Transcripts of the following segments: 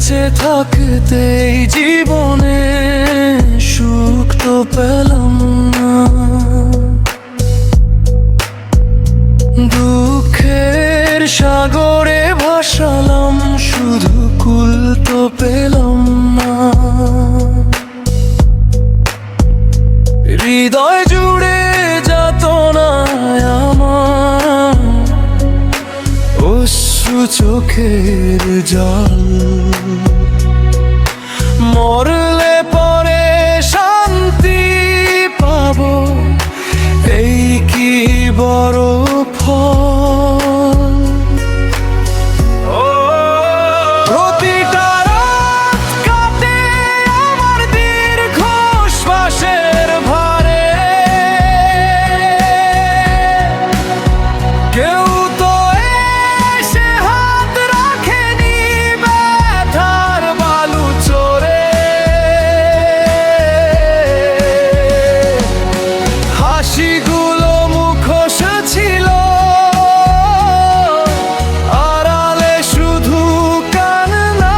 বেঁচে থাকতেই জীবনে সুখ তো পেলাম না, দুঃখের সাগরে ভাসালাম, শুধু কুল তো পেলাম না। হৃদয় জুড়ে যাতনায় আমার, অশ্রু চোখের জল, মরলে পরে শান্তি পাবো, এই কি বড় ফল। প্রতিটা রাত কাটে আমার দীর্ঘ শ্বাসের ভারে, কেউ তো এসে হাত রাখেনি ব্যথার বালু চোরে। হাসিগুলো মুখোশ ছিল, আড়ালে শুধু কান্না,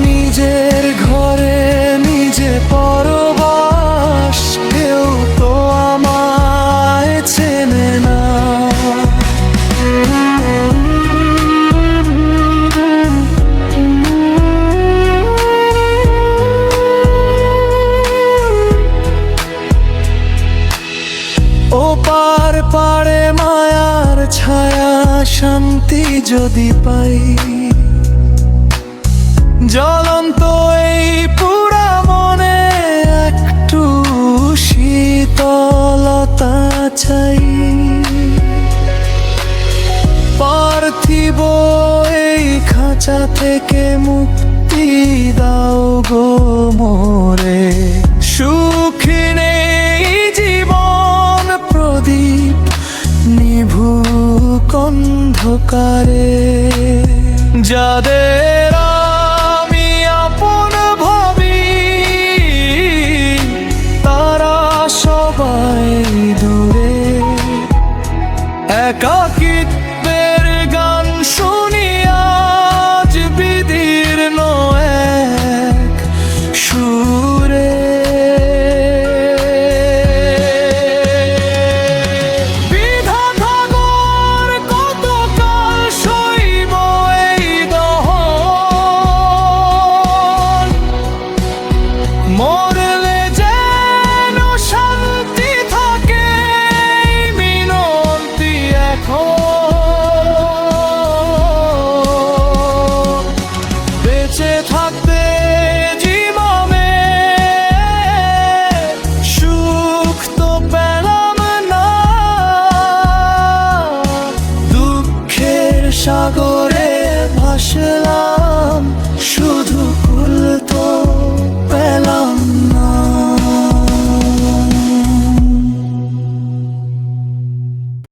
নিজের ঘরে নিজে পরবাস, কেউ তো আমায় চেনে না। ও পার পাড়ে মায়ার ছায়া, শান্তি যদি পাই, জ্বলন্ত এই পুরা মনে একটু শীতলতা চাই। পার্থিব এই খাঁচা থেকে মুক্তি দাও গো মোরে, সুখী নেই জীবন প্রদীপ নিভুক অন্ধকারে। যাদের আমি আপন ভাবি, তারা সবাই দূরে, একাকিত্বের গান শুনি আজ বিদীর্ণ এক সুরে। বিধাতাগর কতকাল সইব এই দহন, মরলে যেন শান্তি থাকে, এই মিনতি এখন। বেঁচে থাকতে জীবনে সুখ তো পেলাম না, দুঃখের সাগরে ভাসলাম।